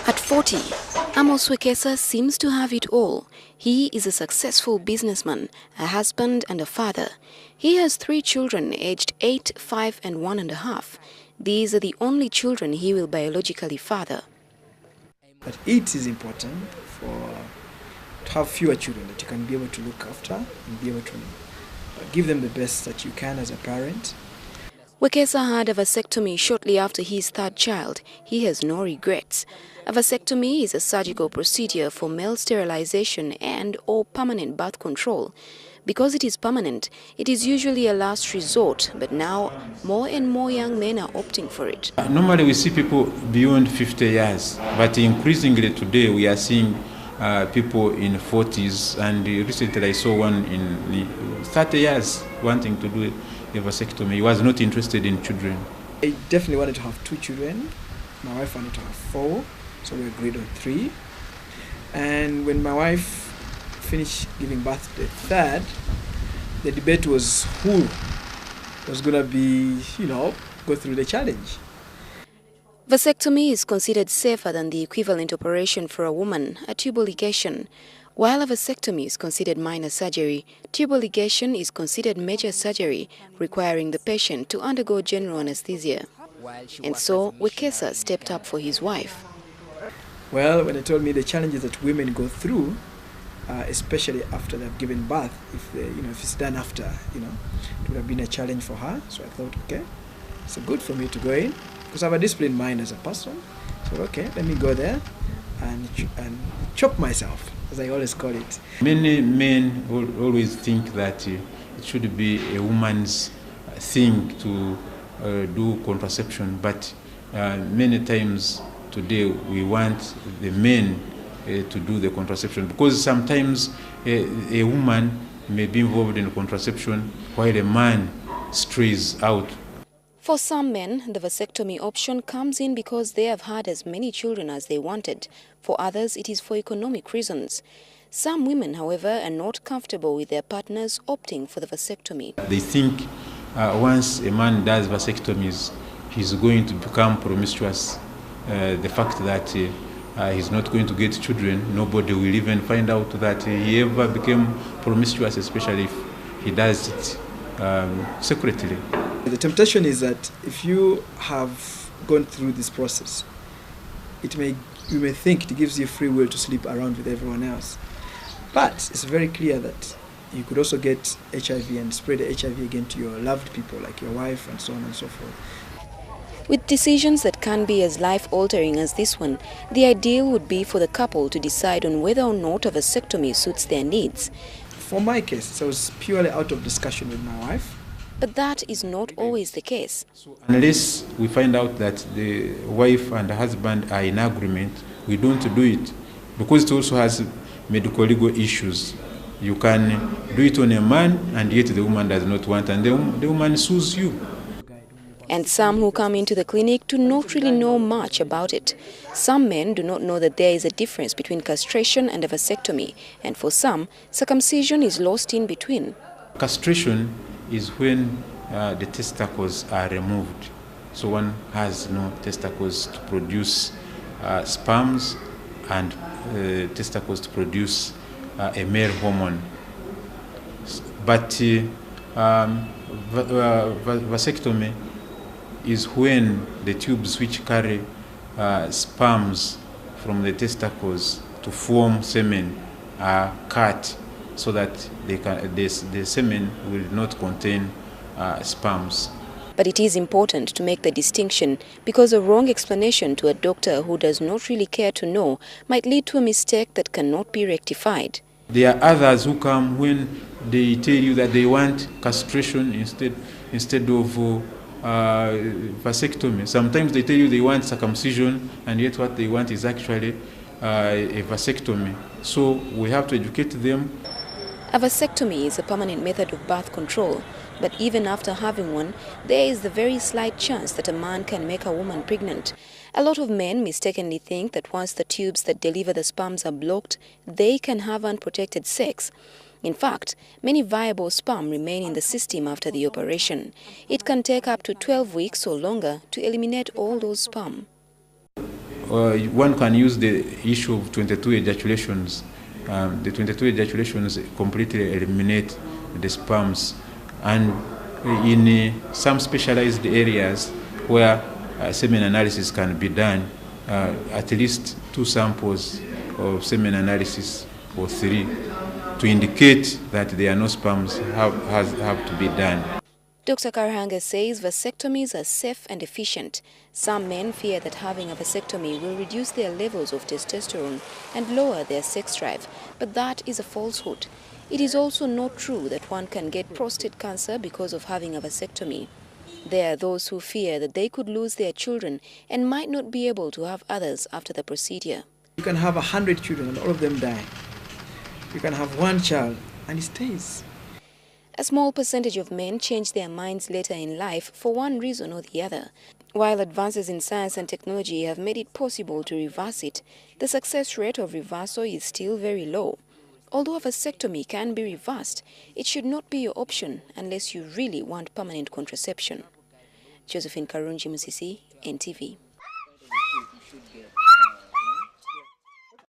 At 40, Amos Wekesa seems to have it all. He is a successful businessman, a husband and a father. He has 3 children aged 8, 5 and 1.5. These are the only children he will biologically father. But it is important to have fewer children that you can be able to look after and be able to give them the best that you can as a parent. Wekesa had a vasectomy shortly after his 3rd child. He has no regrets. A vasectomy is a surgical procedure for male sterilization and/or permanent birth control. Because it is permanent, it is usually a last resort, but now more and more young men are opting for it. Normally we see people beyond 50 years, but increasingly today we are seeing people in 40s, and recently I saw one in 30 years wanting to do a vasectomy. He was not interested in children. I definitely wanted to have 2 children. My wife wanted to have 4, so we agreed on 3. And when my wife finished giving birth to the 3rd, the debate was who was going to be, go through the challenge. Vasectomy is considered safer than the equivalent operation for a woman, a tubal ligation. While a vasectomy is considered minor surgery, tubal ligation is considered major surgery, requiring the patient to undergo general anesthesia. And so, Wekesa stepped up for his wife. Well, when they told me the challenges that women go through, especially after they've given birth, if it's done after, it would have been a challenge for her. So I thought, okay, it's good for me to go in, because I have a disciplined mind as a person. So okay, let me go there and chop myself, as I always call it. Many men always think that it should be a woman's thing to do contraception, but many times today we want the men to do the contraception, because sometimes a woman may be involved in contraception while a man strays out. For some men, the vasectomy option comes in because they have had as many children as they wanted. For others, it is for economic reasons. Some women, however, are not comfortable with their partners opting for the vasectomy. They think once a man does vasectomies, he's going to become promiscuous. The fact that he's not going to get children, nobody will even find out that he ever became promiscuous, especially if he does it secretly. The temptation is that if you have gone through this process, you may think it gives you free will to sleep around with everyone else. But it's very clear that you could also get HIV and spread the HIV again to your loved people, like your wife and so on and so forth. With decisions that can be as life-altering as this one, the ideal would be for the couple to decide on whether or not a vasectomy suits their needs. For my case, I was purely out of discussion with my wife. But that is not always the case. Unless we find out that the wife and the husband are in agreement, we don't do it, because it also has medical legal issues. You can do it on a man, and yet the woman does not want, and the woman sues you. And some who come into the clinic do not really know much about it. Some men do not know that there is a difference between castration and a vasectomy, and for some, circumcision is lost in between. Castration is when the testicles are removed. So one has no testicles to produce sperms and testicles to produce a male hormone. But vasectomy is when the tubes which carry sperms from the testicles to form semen are cut, so that the semen will not contain sperms. But it is important to make the distinction, because a wrong explanation to a doctor who does not really care to know might lead to a mistake that cannot be rectified. There are others who come when they tell you that they want castration instead of vasectomy. Sometimes they tell you they want circumcision, and yet what they want is actually a vasectomy. So we have to educate them. A vasectomy is a permanent method of birth control, but even after having one, there is the very slight chance that a man can make a woman pregnant. A lot of men mistakenly think that once the tubes that deliver the sperms are blocked, they can have unprotected sex. In fact, many viable sperm remain in the system after the operation. It can take up to 12 weeks or longer to eliminate all those sperm. one can use the issue of 22 ejaculations. The 22 ejaculations completely eliminate the sperms, and in some specialized areas where semen analysis can be done, at least 2 samples of semen analysis or 3 to indicate that there are no sperms have to be done. Dr. Karhanga says vasectomies are safe and efficient. Some men fear that having a vasectomy will reduce their levels of testosterone and lower their sex drive, but that is a falsehood. It is also not true that one can get prostate cancer because of having a vasectomy. There are those who fear that they could lose their children and might not be able to have others after the procedure. You can have 100 children and all of them die. You can have 1 child and it stays. A small percentage of men change their minds later in life for one reason or the other. While advances in science and technology have made it possible to reverse it, the success rate of reversal is still very low. Although a vasectomy can be reversed, it should not be your option unless you really want permanent contraception. Josephine Karunji Musisi, NTV.